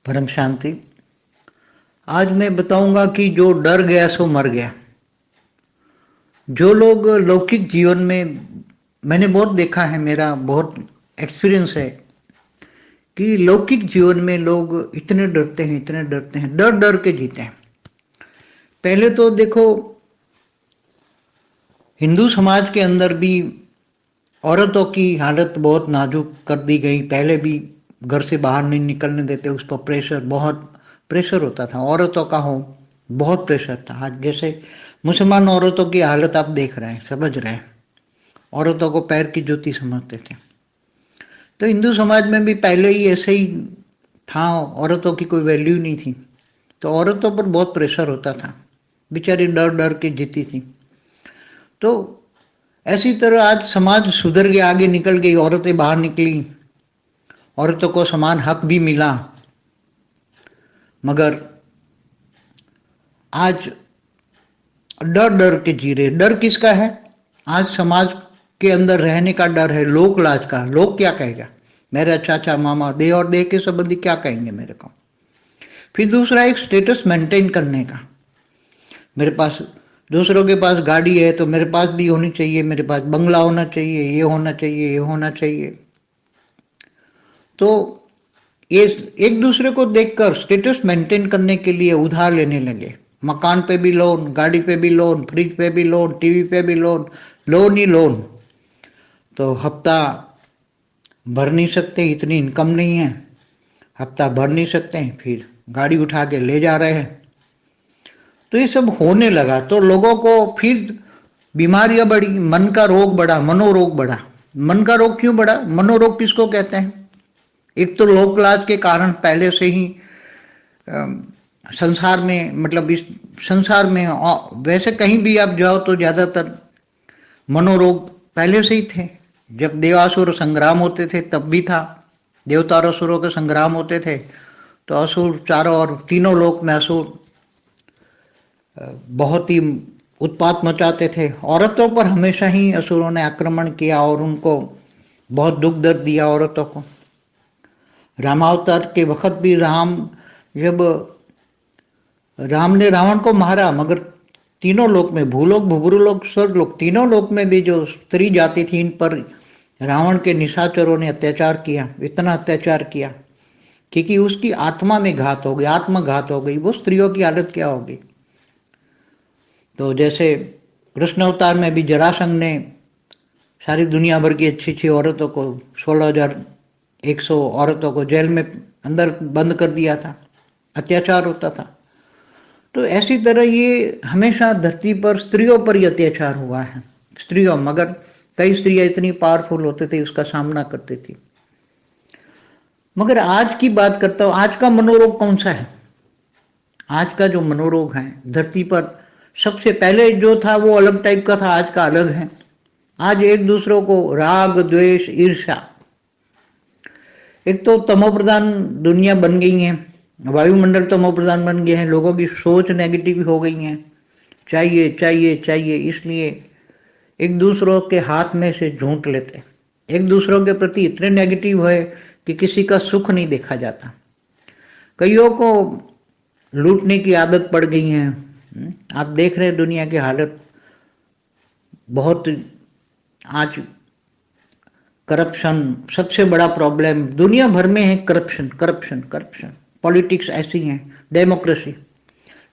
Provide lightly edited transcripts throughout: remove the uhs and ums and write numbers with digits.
परम शांति। आज मैं बताऊंगा कि जो डर गया सो मर गया। जो लोग लौकिक जीवन में, मैंने बहुत देखा है, मेरा बहुत एक्सपीरियंस है कि लौकिक जीवन में लोग इतने डरते हैं, इतने डरते हैं, डर डर के जीते हैं। पहले तो देखो, हिंदू समाज के अंदर भी औरतों की हालत बहुत नाजुक कर दी गई। पहले भी घर से बाहर नहीं निकलने देते, उस पर प्रेशर, बहुत प्रेशर होता था, औरतों का हो बहुत प्रेशर था। आज जैसे मुसलमान औरतों की हालत आप देख रहे हैं, समझ रहे हैं, औरतों को पैर की जूती समझते थे। तो हिंदू समाज में भी पहले ही ऐसे ही था, औरतों की कोई वैल्यू नहीं थी, तो औरतों पर बहुत प्रेशर होता था, बेचारी डर डर के जीती थी। तो ऐसी तरह आज समाज सुधर गया, आगे निकल गई, औरतें बाहर निकली, औरतों को समान हक भी मिला। मगर आज डर डर के जी रहे। डर किसका है? आज समाज के अंदर रहने का डर है, लोक लाज का। लोग क्या कहेगा, मेरा चाचा मामा दे और दे के संबंधी क्या कहेंगे मेरे को। फिर दूसरा एक स्टेटस मेंटेन करने का, मेरे पास दूसरों के पास गाड़ी है तो मेरे पास भी होनी चाहिए, मेरे पास बंगला होना चाहिए, ये होना चाहिए, ये होना चाहिए। तो ये एक दूसरे को देखकर स्टेटस मेंटेन करने के लिए उधार लेने लगे। मकान पे भी लोन, गाड़ी पे भी लोन, फ्रिज पे भी लोन, टीवी पे भी लोन, लोन ही लोन। तो हफ्ता भर नहीं सकते, इतनी इनकम नहीं है, हफ्ता भर नहीं सकते हैं, फिर गाड़ी उठा के ले जा रहे हैं। तो ये सब होने लगा तो लोगों को फिर बीमारियां बढ़ी, मन का रोग बढ़ा, मनोरोग बढ़ा। मन का रोग क्यों बढ़ा? मनोरोग किसको कहते हैं? एक तो लोक लाज के कारण पहले से ही संसार में, मतलब इस संसार में, वैसे कहीं भी आप जाओ तो ज्यादातर मनोरोग पहले से ही थे। जब देवासुर संग्राम होते थे तब भी था, देवता और असुरों के संग्राम होते थे तो असुर चारों और तीनों लोक में असुर बहुत ही उत्पात मचाते थे। औरतों पर हमेशा ही असुरों ने आक्रमण किया और उनको बहुत दुख दर्द दिया औरतों को। रामावतार के वक्त भी जब राम ने रावण को मारा, मगर तीनों लोक में, भूलोक, भूभुलोक, स्वर्गलोक, तीनों लोक में भी जो स्त्री जाति थी इन पर रावण के निशाचरों ने अत्याचार किया, इतना अत्याचार किया क्योंकि उसकी आत्मा में घात हो गई, आत्मघात हो गई। वो स्त्रियों की हालत क्या होगी। तो जैसे कृष्ण अवतार में भी जरासंध ने सारी दुनिया भर की अच्छी अच्छी औरतों को, 16,100 औरतों को जेल में अंदर बंद कर दिया था, अत्याचार होता था। तो ऐसी तरह ये हमेशा धरती पर स्त्रियों पर ही अत्याचार हुआ है, स्त्रियों। मगर कई स्त्रियां इतनी पावरफुल होते थे, उसका सामना करती थी। मगर आज की बात करता हूं, आज का मनोरोग कौन सा है? आज का जो मनोरोग है धरती पर, सबसे पहले जो था वो अलग टाइप का था, आज का अलग है। आज एक दूसरों को राग, द्वेष, ईर्ष्या, एक तो तमोप्रधान दुनिया बन गई है, वायुमंडल तमोप्रधान बन गए हैं, लोगों की सोच नेगेटिव हो गई है, चाहिए चाहिए चाहिए, इसलिए एक दूसरों के हाथ में से झूठ लेते, एक दूसरों के प्रति इतने नेगेटिव है कि किसी का सुख नहीं देखा जाता। कईयों को लूटने की आदत पड़ गई है। आप देख रहे हैं दुनिया की हालत, बहुत आज करप्शन सबसे बड़ा प्रॉब्लम दुनिया भर में है। करप्शन करप्शन करप्शन, पॉलिटिक्स ऐसी है। डेमोक्रेसी,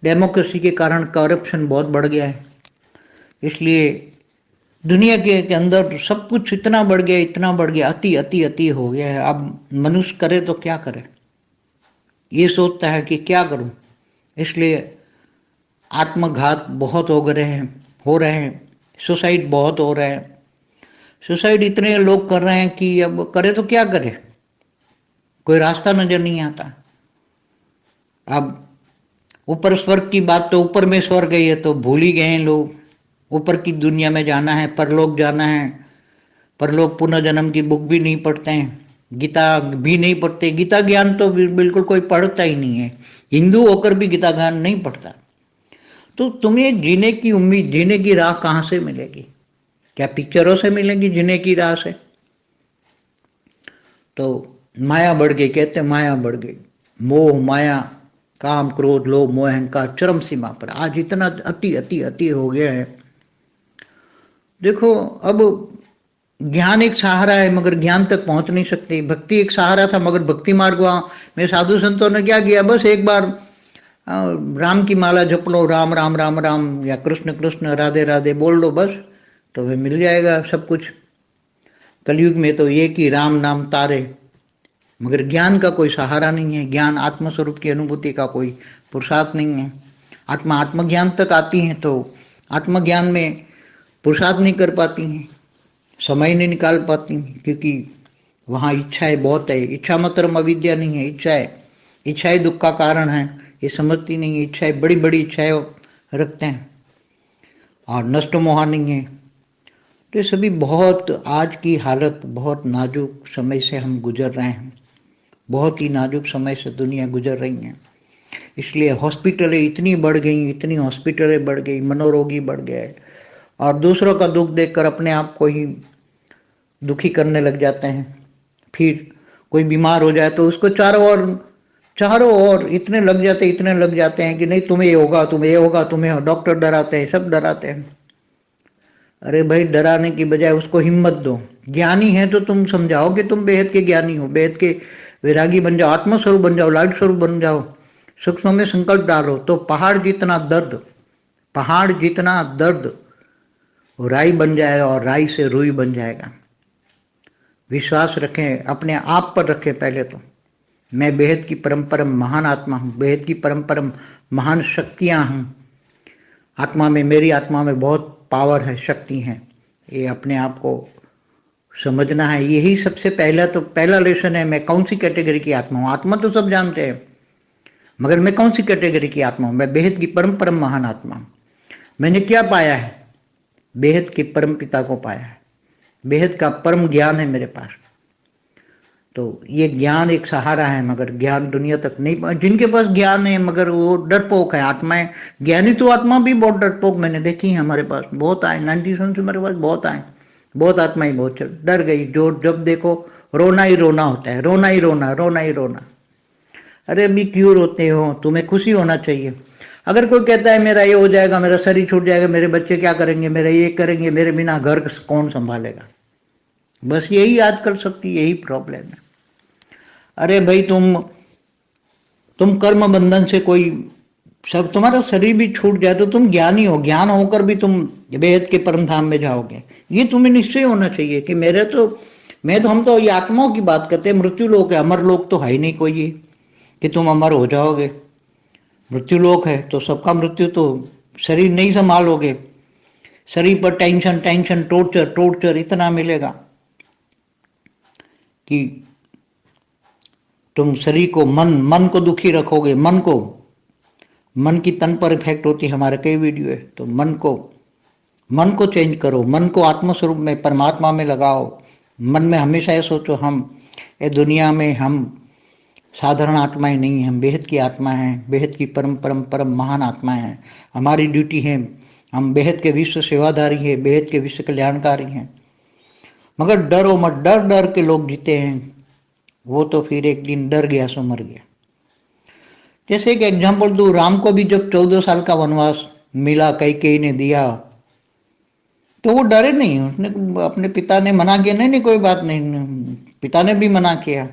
डेमोक्रेसी के कारण करप्शन बहुत बढ़ गया है। इसलिए दुनिया के अंदर सब कुछ इतना बढ़ गया, इतना बढ़ गया, अति अति अति हो गया है। अब मनुष्य करे तो क्या करे, ये सोचता है कि क्या करूं। इसलिए आत्मघात बहुत हो रहे हैं, सुसाइड बहुत हो रहे हैं। सुसाइड इतने लोग कर रहे हैं कि अब करे तो क्या करे, कोई रास्ता नजर नहीं आता। अब ऊपर स्वर्ग की बात, तो ऊपर में स्वर्ग है ये तो भूल ही गए हैं लोग। ऊपर की दुनिया में जाना है, परलोक जाना है। परलोक पुनर्जन्म की बुक भी नहीं पढ़ते हैं, गीता भी नहीं पढ़ते। गीता ज्ञान तो बिल्कुल कोई पढ़ता ही नहीं है, हिंदू होकर भी गीता ज्ञान नहीं पढ़ता। तो तुम्हें जीने की उम्मीद, जीने की राह कहाँ से मिलेगी? क्या पिक्चरों से मिलेगी जीने की राह से? तो माया बढ़ गई, कहते माया बढ़ गई। मोह माया काम क्रोध लोभ मोह अहंकार चरम सीमा पर आज इतना अति अति अति हो गया है। देखो अब ज्ञान एक सहारा है मगर ज्ञान तक पहुंच नहीं सकते, भक्ति एक सहारा था मगर भक्ति मार्ग में साधु संतों ने क्या किया, बस एक बार राम की माला जप लो, राम राम राम राम या कृष्ण कृष्ण राधे राधे बोल लो, बस तो वे मिल जाएगा सब कुछ। कलयुग में तो ये कि राम नाम तारे, मगर ज्ञान का कोई सहारा नहीं है, ज्ञान आत्मस्वरूप की अनुभूति का कोई पुरुषार्थ नहीं है। आत्मा आत्मज्ञान तक आती है तो आत्मज्ञान में पुरुषार्थ नहीं कर पाती हैं, समय नहीं निकाल पाती हैं, क्योंकि वहाँ इच्छाएं बहुत है। इच्छा मतलब अविद्या नहीं है, इच्छाएं दुख का कारण है, ये समझती नहीं है। इच्छाएं बड़ी बड़ी इच्छाएं रखते हैं और नष्ट मोहा नहीं है। तो ये सभी बहुत, आज की हालत बहुत नाजुक समय से हम गुजर रहे हैं, बहुत ही नाजुक समय से दुनिया गुजर रही है। इसलिए हॉस्पिटलें इतनी बढ़ गई, इतनी हॉस्पिटलें बढ़ गई, मनोरोगी बढ़ गए और दूसरों का दुख देखकर अपने आप को ही दुखी करने लग जाते हैं। फिर कोई बीमार हो जाए तो उसको चारों ओर इतने लग जाते हैं कि नहीं तुम्हें ये होगा, तुम्हें ये होगा, तुम्हें डॉक्टर डराते हैं, सब डराते हैं। अरे भाई, डराने की बजाय उसको हिम्मत दो। ज्ञानी है तो तुम समझाओ कि तुम बेहद के ज्ञानी हो, बेहद के वैरागी बन जाओ, आत्मस्वरूप बन जाओ, लाइट स्वरूप बन जाओ, सूक्ष्म में संकल्प डालो तो पहाड़ जितना दर्द राई बन जाएगा और राई से रुई बन जाएगा। विश्वास रखें, अपने आप पर रखें। पहले तो मैं बेहद की परम परम महान आत्मा हूँ, बेहद की परम परम महान शक्तियाँ हूँ, आत्मा में, मेरी आत्मा में बहुत पावर है, शक्ति है। ये अपने आप को समझना है। यही सबसे पहला लेसन है। मैं कौन सी कैटेगरी की आत्मा हूँ? आत्मा तो सब जानते हैं, मगर मैं कौन सी कैटेगरी की आत्मा हूँ? मैं बेहद की परम परम महान आत्मा हूँ। मैंने क्या पाया है? बेहद के परम पिता को पाया है, बेहद का परम ज्ञान है मेरे पास। तो ये ज्ञान एक सहारा है, मगर ज्ञान दुनिया तक नहीं। जिनके पास ज्ञान है मगर वो डरपोक है, आत्माएं ज्ञानी तो आत्मा भी बहुत डरपोक मैंने देखी है, हमारे पास बहुत आए, 97 से मेरे पास बहुत आए, बहुत आत्माएं बहुत डर गई। जो जब देखो रोना ही रोना होता है, रोना ही रोना, रोना ही रोना। अरे अभी क्यों रोते हो? तुम्हें खुशी होना चाहिए। अगर कोई कहता है मेरा ये हो जाएगा, मेरा शरीर छूट जाएगा, मेरे बच्चे क्या करेंगे, मेरे ये करेंगे, मेरे बिना घर कौन संभालेगा, बस यही आजकल सबकी यही प्रॉब्लम है। अरे भाई, तुम कर्म बंधन से कोई, सब तुम्हारा शरीर भी छूट जाए तो तुम ज्ञानी हो, ज्ञान होकर भी तुम बेहद के परम धाम में जाओगे। ये तुम्हें निश्चय होना चाहिए कि हम तो ये आत्माओं की बात करते हैं। मृत्यु लोक है, अमर लोक तो है ही नहीं कोई ये कि तुम अमर हो जाओगे। मृत्यु लोक है तो सबका मृत्यु, तो शरीर नहीं संभालोगे, शरीर पर टेंशन टेंशन, टॉर्चर टॉर्चर इतना मिलेगा कि तुम शरीर को, मन को दुखी रखोगे। मन की तन पर इफेक्ट होती है, हमारे कई वीडियो है। तो मन को चेंज करो, मन को आत्मस्वरूप में, परमात्मा में लगाओ। मन में हमेशा ये सोचो, हम ये दुनिया में हम साधारण आत्माएं नहीं, हम बेहद की आत्मा हैं, बेहद की परम परम परम महान आत्माएं हैं। हमारी ड्यूटी है, हम बेहद के विश्व सेवाधारी है, बेहद के विश्व कल्याणकारी हैं। मगर डरो मत, डर डर के लोग जीते हैं, वो तो फिर एक दिन डर गया सो मर गया। जैसे एक एग्जाम्पल दूं, राम को भी जब 14 साल का वनवास मिला, कैकेयी ने दिया, तो वो डरे नहीं। उसने, अपने पिता ने मना किया, नहीं कोई बात नहीं, पिता ने भी मना किया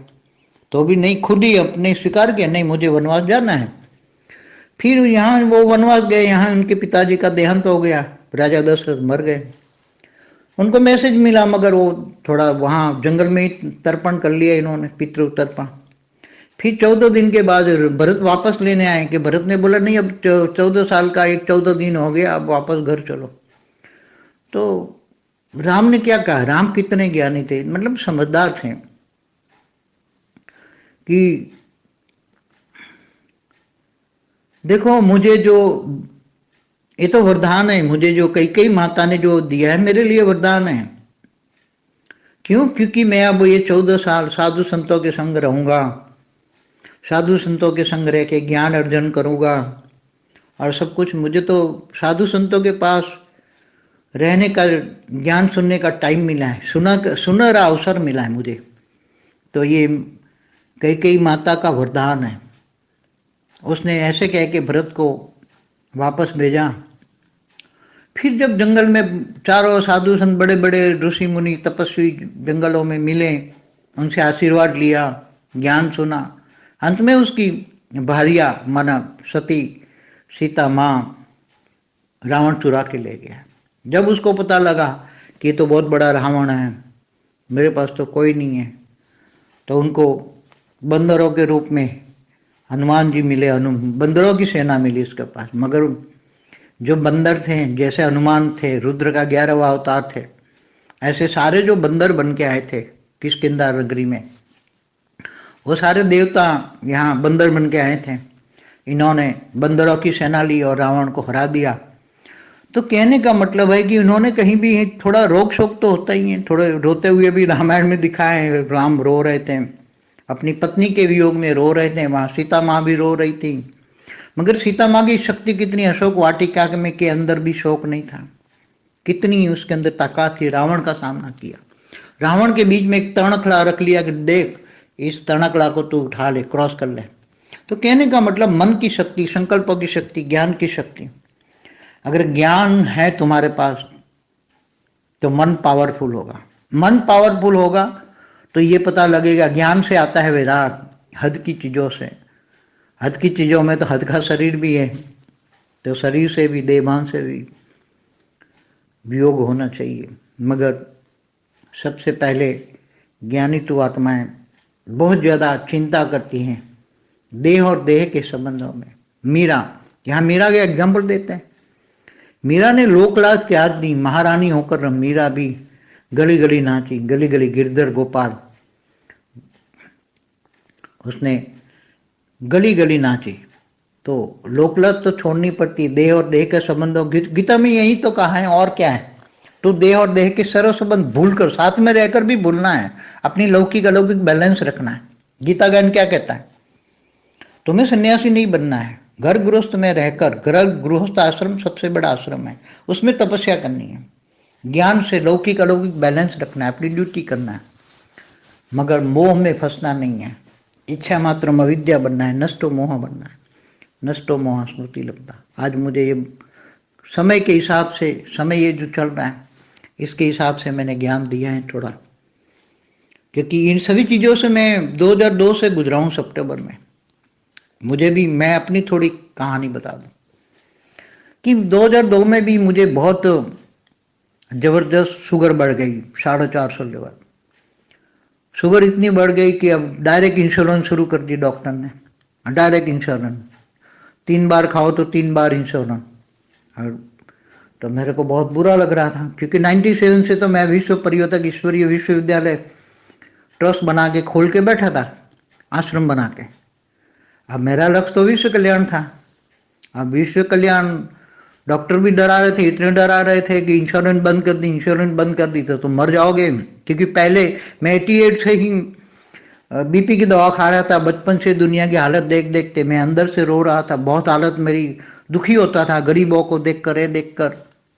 तो भी नहीं, खुद ही अपने स्वीकार किया, नहीं मुझे वनवास जाना है। फिर यहाँ वो वनवास गए, यहाँ उनके पिताजी का देहांत हो गया, राजा दशरथ मर गए। उनको मैसेज मिला, मगर वो थोड़ा वहाँ जंगल में ही तर्पण कर लिया इन्होंने, पितृ तर्पण। फिर 14 दिन के बाद भरत वापस लेने आए कि भरत ने बोला नहीं, अब 14 साल का 14 दिन हो गया, अब वापस घर चलो। तो राम ने क्या कहा? राम कितने ज्ञानी थे, मतलब समझदार थे कि देखो, मुझे जो ये तो वरदान है, मुझे जो कई माता ने जो दिया है मेरे लिए वरदान है। क्यों? क्योंकि मैं अब ये 14 साल साधु संतों के संग रहूंगा, साधु संतों के संग रह के ज्ञान अर्जन करूंगा, और सब कुछ मुझे तो साधु संतों के पास रहने का, ज्ञान सुनने का टाइम मिला है, सुनहरा अवसर मिला है मुझे। तो ये कई माता का वरदान है। उसने ऐसे कह के भरत को वापस भेजा। फिर जब जंगल में चारों साधु संत, बड़े बड़े ऋषि मुनि तपस्वी जंगलों में मिले, उनसे आशीर्वाद लिया, ज्ञान सुना, अंत में उसकी भारिया माना सती सीता माँ रावण चुरा के ले गया। जब उसको पता लगा कि ये तो बहुत बड़ा रावण है, मेरे पास तो कोई नहीं है, तो उनको बंदरों के रूप में हनुमान जी मिले। बंदरों की सेना मिली उसके पास, मगर जो बंदर थे, जैसे हनुमान थे, रुद्र का 11वां अवतार थे, ऐसे सारे जो बंदर बन के आए थे किष्किंधा नगरी में, वो सारे देवता यहाँ बंदर बन के आए थे। इन्होंने बंदरों की सेना ली और रावण को हरा दिया। तो कहने का मतलब है कि इन्होंने कहीं भी थोड़ा रोक शोक तो होता ही है, थोड़े रोते हुए भी रामायण में दिखाए। राम रो रहे थे, अपनी पत्नी के वियोग में रो रहे थे, वहां सीता माँ भी रो रही थी, मगर सीता माँ की शक्ति कितनी, अशोक वाटिका में के अंदर भी शोक नहीं था, कितनी उसके अंदर ताकत थी। रावण का सामना किया, रावण के बीच में एक तणखला रख लिया कि देख इस तणखला को तू उठा ले, क्रॉस कर ले। तो कहने का मतलब मन की शक्ति, संकल्पों की शक्ति, ज्ञान की शक्ति, अगर ज्ञान है तुम्हारे पास तो मन पावरफुल होगा। मन पावरफुल होगा तो ये पता लगेगा, ज्ञान से आता है वैराग, हद की चीजों से। हद की चीजों में तो हद का शरीर भी है, तो शरीर से भी, देवान से भी वियोग होना चाहिए। मगर सबसे पहले ज्ञानी तो आत्माएं बहुत ज्यादा चिंता करती हैं देह और देह के संबंधों में। मीरा, यहाँ मीरा के एग्जाम्पल देते हैं। मीरा ने लोकलाज त्याग दी, महारानी होकर मीरा भी गली गली नाची, गली गली गिरधर गोपाल, उसने गली गली नाची। तो लोकलाज तो छोड़नी पड़ती, देह और देह के संबंधों, गीता में यही तो कहा है, और क्या है। तो देह और देह के सर्व संबंध भूलकर, साथ में रहकर भी भूलना है, अपनी लौकिक अलौकिक बैलेंस रखना है। गीता ज्ञान क्या कहता है, तुम्हें सन्यासी नहीं बनना है, घर गृहस्थ में रहकर, घर गृहस्थ आश्रम सबसे बड़ा आश्रम है, उसमें तपस्या करनी है, ज्ञान से लौकिक अलौकिक बैलेंस रखना है, अपनी ड्यूटी करना है, मगर मोह में फंसना नहीं है। इच्छा मात्र अविद्या बनना है, नष्टो मोह बनना है, नष्टो मोह स्मृति लगता। आज मुझे ये समय के हिसाब से, समय ये जो चल रहा है इसके हिसाब से मैंने ज्ञान दिया है थोड़ा, क्योंकि इन सभी चीज़ों से मैं 2002 से गुजरा हूँ सितंबर में। मुझे भी, मैं अपनी थोड़ी कहानी बता दूं कि 2002 में भी मुझे बहुत जबरदस्त शुगर बढ़ गई, 450 लेवल शुगर इतनी बढ़ गई कि अब डायरेक्ट इंश्योरेंस शुरू कर दी डॉक्टर ने। डायरेक्ट इंश्योरेंस, 3 बार खाओ तो 3 बार इंश्योरेंस। और तो मेरे को बहुत बुरा लग रहा था, क्योंकि 97 से तो मैं विश्व परिवर्तक ईश्वरीय विश्वविद्यालय ट्रस्ट बना के खोल के बैठा था, आश्रम बना के। अब मेरा लक्ष्य तो विश्व कल्याण था। अब विश्व कल्याण, डॉक्टर भी डरा रहे थे, इतने डरा रहे थे कि इंश्योरेंस बंद कर दी, इंश्योरेंस बंद कर दी तो तुम मर जाओगे। क्योंकि पहले मैं 88 से ही बीपी की दवा खा रहा था, बचपन से दुनिया की हालत देख देख के मैं अंदर से रो रहा था, बहुत हालत मेरी दुखी होता था गरीबों को देख कर,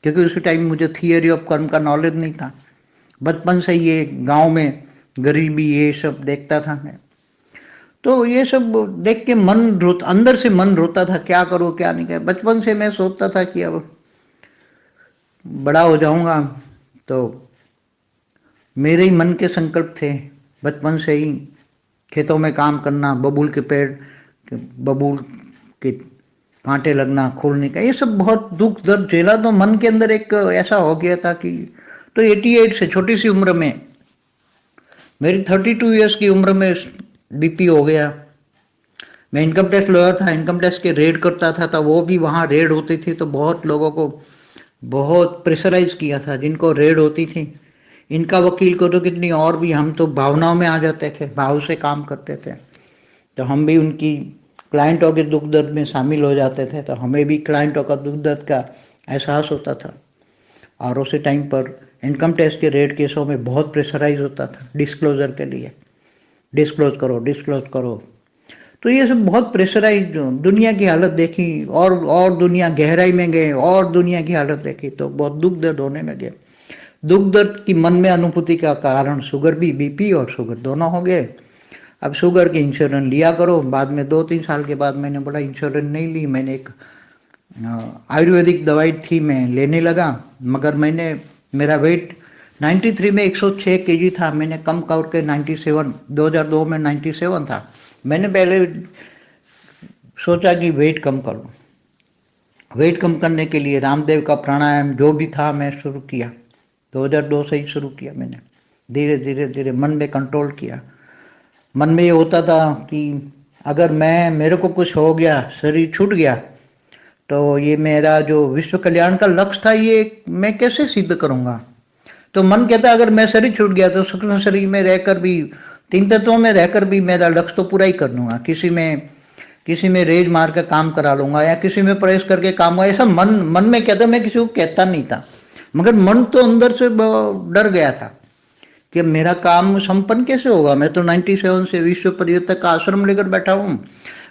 क्योंकि उसी टाइम मुझे थियरी ऑफ कर्म का नॉलेज नहीं था। बचपन से ये गांव में गरीबी ये सब देखता था मैं, तो ये सब देख के मन रोता, अंदर से मन रोता था, क्या करूं क्या नहीं करूं। बचपन से मैं सोचता था कि अब बड़ा हो जाऊंगा, तो मेरे ही मन के संकल्प थे बचपन से ही, खेतों में काम करना, बबूल के पेड़, बबूल के कांटे लगना, खोलने का, ये सब बहुत दुख दर्द झेला। तो मन के अंदर एक ऐसा हो गया था कि, तो 88 से, छोटी सी उम्र में, मेरी 32 ईयर्स की उम्र में बीपी हो गया। मैं इनकम टैक्स लॉयर था, इनकम टैक्स के रेड करता था, तो वो भी वहाँ रेड होती थी तो बहुत लोगों को बहुत प्रेशराइज किया था, जिनको रेड होती थी, इनका वकील को तो कितनी, और भी हम तो भावनाओं में आ जाते थे, भाव से काम करते थे, तो हम भी उनकी क्लाइंटों के दुख दर्द में शामिल हो जाते थे, तो हमें भी क्लाइंटों का दुख दर्द का एहसास होता था। और उसी टाइम पर इनकम टैक्स के रेड केसों में बहुत प्रेशराइज होता था, डिस्क्लोजर के लिए, डिस्क्लोज करो डिस्क्लोज करो। तो ये सब बहुत प्रेशराइज, दुनिया की हालत देखी, और दुनिया गहराई में गए और दुनिया की हालत देखी तो बहुत दुख दर्द होने लगे। दुख दर्द की मन में अनुभूति का कारण शुगर भी, बीपी और शुगर दोनों हो गए। अब शुगर की इंश्योरेंस लिया करो। बाद में 2-3 साल के बाद मैंने बोला इंश्योरेंस नहीं ली, मैंने एक आयुर्वेदिक दवाई थी मैं लेने लगा, मगर मेरा वेट 93 में 106 केजी था, मैंने कम करके 97, 2002 में 97 था। मैंने पहले सोचा कि वेट कम करूं। वेट कम करने के लिए रामदेव का प्राणायाम जो भी था मैं शुरू किया, 2002 से ही शुरू किया मैंने। धीरे धीरे धीरे मन में कंट्रोल किया। मन में ये होता था कि अगर मेरे को कुछ हो गया, शरीर छूट गया, तो ये मेरा जो विश्व कल्याण का लक्ष्य था ये मैं कैसे सिद्ध करूंगा। तो मन कहता अगर मैं शरीर छूट गया तो सूक्ष्म शरीर में रहकर भी, 3 तत्वों में रहकर भी मेरा लक्ष्य तो पूरा ही कर लूंगा। किसी में रेज मार कर काम करा लूंगा या किसी में प्रवेश करके काम हुआ, ऐसा मन में कहता। मैं किसी को कहता नहीं था, मगर मन तो अंदर से डर गया था कि मेरा काम संपन्न कैसे होगा। मैं तो 97 से विश्व पर्यटक का आश्रम लेकर बैठा हूँ।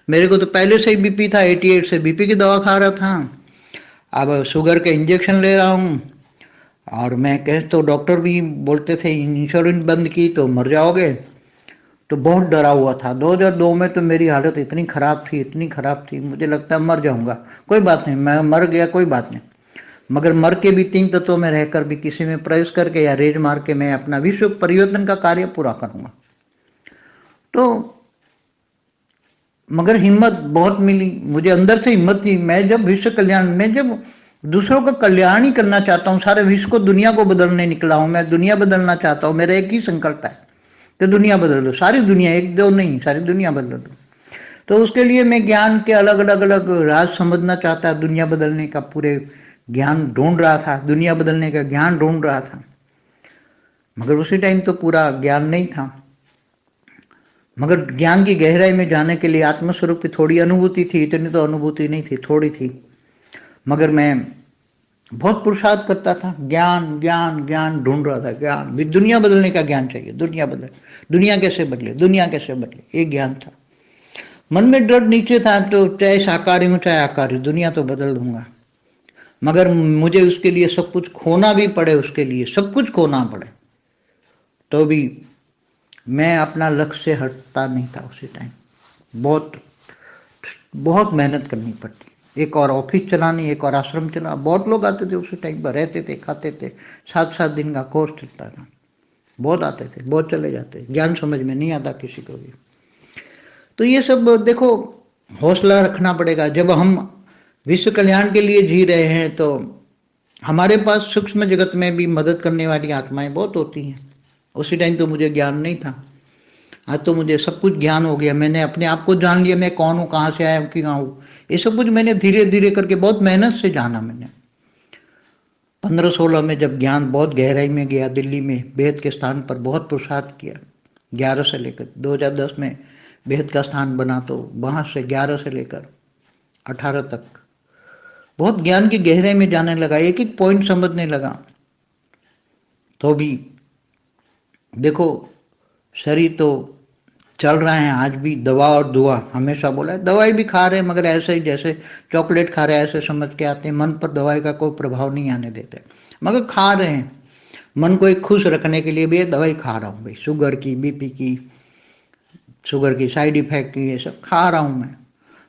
मेरे को तो पहले से ही बीपी था, 88 से बीपी की दवा खा रहा था, अब शुगर के इंजेक्शन ले रहा हूँ। और मैं कह तो डॉक्टर भी बोलते थे इंश्योरेंस बंद की तो मर जाओगे, तो बहुत डरा हुआ था। 2002 में तो मेरी हालत इतनी खराब थी, मुझे लगता है मर जाऊंगा। कोई बात नहीं, मैं मर गया कोई बात नहीं, मगर मर के भी 3 तत्वों में रहकर भी किसी में प्रवेश करके या रेज मार के मैं अपना विश्व परिवर्तन का कार्य पूरा करूंगा। तो मगर हिम्मत बहुत मिली मुझे, अंदर से हिम्मत थी। मैं जब दूसरों का कल्याण ही करना चाहता हूँ, सारे विश्व को, दुनिया को बदलने निकला हूँ। मैं दुनिया बदलना चाहता हूँ, मेरा एक ही संकल्प है कि दुनिया बदल दो, सारी दुनिया, एक दो नहीं, सारी दुनिया बदल दो। तो उसके लिए मैं ज्ञान के अलग अलग राज समझना चाहता, दुनिया बदलने का पूरे ज्ञान ढूंढ रहा था, दुनिया बदलने का ज्ञान ढूंढ रहा था। मगर उसी टाइम तो पूरा ज्ञान नहीं था, मगर ज्ञान की गहराई में जाने के लिए आत्मस्वरूप की थोड़ी अनुभूति थी, इतनी तो अनुभूति नहीं थी, थोड़ी थी। मगर मैं बहुत पुरुषार्थ करता था, ज्ञान ज्ञान ज्ञान ढूंढ रहा था। ज्ञान भी, दुनिया बदलने का ज्ञान चाहिए, दुनिया कैसे बदले, एक ज्ञान था। मन में डर नीचे था, तो चाहे साकारी हूं चाहे आकारी, दुनिया तो बदल दूंगा। मगर मुझे उसके लिए सब कुछ खोना भी पड़े, उसके लिए सब कुछ खोना पड़े, तो भी मैं अपना लक्ष्य से हटता नहीं था। उसी टाइम बहुत बहुत मेहनत करनी पड़ती, एक और ऑफिस चलानी, एक और आश्रम चला। बहुत लोग आते थे उसी टाइम पर, रहते थे, खाते थे, 7-7 दिन का कोर्स चलता था। बहुत आते थे, बहुत चले जाते, ज्ञान समझ में नहीं आता किसी को भी। तो ये सब देखो, हौसला रखना पड़ेगा। जब हम विश्व कल्याण के लिए जी रहे हैं तो हमारे पास सूक्ष्म जगत में भी मदद करने वाली आत्माएं बहुत होती हैं। उसी टाइम तो मुझे ज्ञान नहीं था, आज तो मुझे सब कुछ ज्ञान हो गया। मैंने अपने आप को जान लिया, मैं कौन हूँ, कहाँ से आया हूँ, कि कहाँ हूँ। ये सब कुछ मैंने धीरे धीरे करके बहुत मेहनत से जाना। मैंने 15-16 में जब ज्ञान बहुत गहराई में गया, दिल्ली में बेहद के स्थान पर बहुत पुरुषार्थ किया। 11 से लेकर 2010 में बेहद का स्थान बना, तो वहाँ से 11 से लेकर 18 तक बहुत ज्ञान की गहराई में जाने लगा, एक एक पॉइंट समझने लगा। तो भी देखो, शरीर तो चल रहे हैं आज भी, दवा और दुआ हमेशा बोला है। दवाई भी खा रहे हैं, मगर ऐसे ही जैसे चॉकलेट खा रहे हैं, ऐसे समझ के आते हैं। मन पर दवाई का कोई प्रभाव नहीं आने देते, मगर खा रहे हैं। मन को एक खुश रखने के लिए भी दवाई खा रहा हूँ भाई, शुगर की, बीपी की, शुगर की साइड इफेक्ट की, ये सब खा रहा हूँ मैं।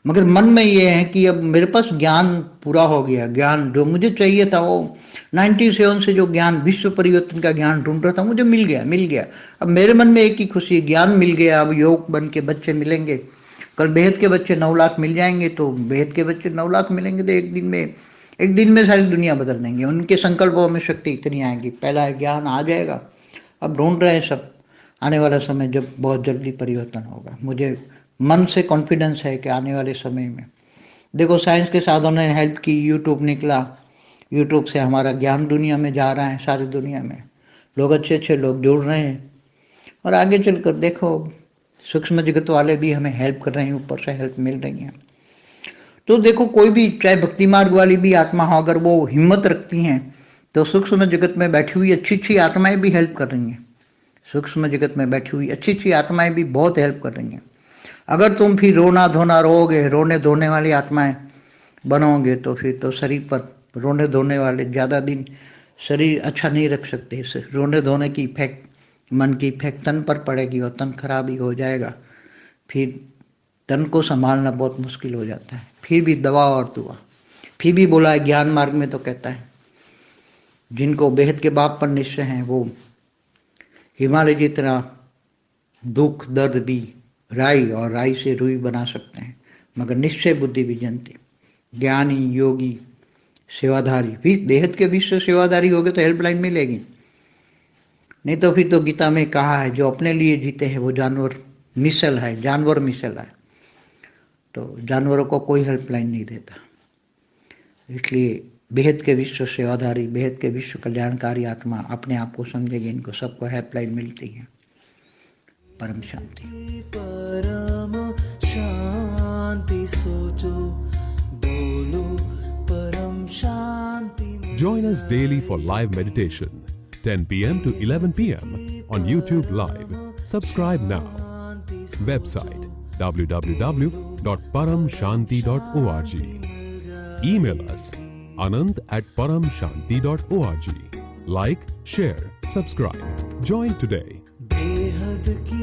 मगर मन में ये है कि अब मेरे पास ज्ञान पूरा हो गया। ज्ञान जो मुझे चाहिए था, वो 97 से जो ज्ञान, विश्व परिवर्तन का ज्ञान ढूंढ रहा था, मुझे मिल गया। अब मेरे मन में एक ही खुशी, ज्ञान मिल गया। अब योग बन के बच्चे मिलेंगे, कल बेहद के बच्चे 9 लाख मिल जाएंगे, तो बेहद के बच्चे 9 लाख मिलेंगे, तो एक दिन में सारी दुनिया बदल देंगे। उनके संकल्पों में शक्ति इतनी आएगी, पहला ज्ञान आ जाएगा। अब ढूंढ रहे हैं सब, आने वाला समय जब बहुत जल्दी परिवर्तन होगा। मुझे मन से कॉन्फिडेंस है कि आने वाले समय में देखो, साइंस के साधनों ने हेल्प की, यूट्यूब निकला, यूट्यूब से हमारा ज्ञान दुनिया में जा रहा है, सारी दुनिया में लोग, अच्छे लोग जुड़ रहे हैं। और आगे चलकर देखो, सूक्ष्म जगत वाले भी हमें हेल्प कर रहे हैं, ऊपर से हेल्प मिल रही है। तो देखो, कोई भी, चाहे भक्ति मार्ग वाली भी आत्मा हो, अगर वो हिम्मत रखती हैं, तो सूक्ष्म जगत में बैठी हुई अच्छी आत्माएं भी हेल्प कर रही हैं। सूक्ष्म जगत में बैठी हुई अच्छी आत्माएं भी बहुत हेल्प कर रही हैं। अगर तुम फिर रोना धोना रहोगे, रोने धोने वाली आत्माएं बनोगे, तो फिर तो शरीर पर रोने धोने वाले ज़्यादा दिन शरीर अच्छा नहीं रख सकते। इससे रोने धोने की इफेक्ट, मन की इफेक्ट तन पर पड़ेगी और तन खराब ही हो जाएगा। फिर तन को संभालना बहुत मुश्किल हो जाता है। फिर भी दवा और दुआ। फिर भी बोला है ज्ञान मार्ग में तो कहता है जिनको बेहद के बाप पर निश्चय है वो हिमालय जितना दुख दर्द भी राई और राई से रुई बना सकते हैं, मगर निश्चय बुद्धि भी जनती। ज्ञानी योगी सेवाधारी भी बेहद के विश्व सेवाधारी हो गए तो हेल्पलाइन मिलेगी, नहीं तो फिर तो गीता में कहा है जो अपने लिए जीते हैं वो जानवर मिसल है, जानवर मिसल है, तो जानवरों को कोई हेल्पलाइन नहीं देता। इसलिए बेहद के विश्व सेवाधारी, बेहद के विश्व कल्याणकारी आत्मा अपने आप को समझेगी, इनको सबको हेल्पलाइन मिलती है। परम शांति। परम शांति सोचो बोलो परम शांति। Join us daily for live meditation, 10 p.m. to 11 p.m. on YouTube Live. Subscribe now. Website www.paramshanti.org. Email us anand@paramshanti.org. Like, share, subscribe. Join today. बेहद की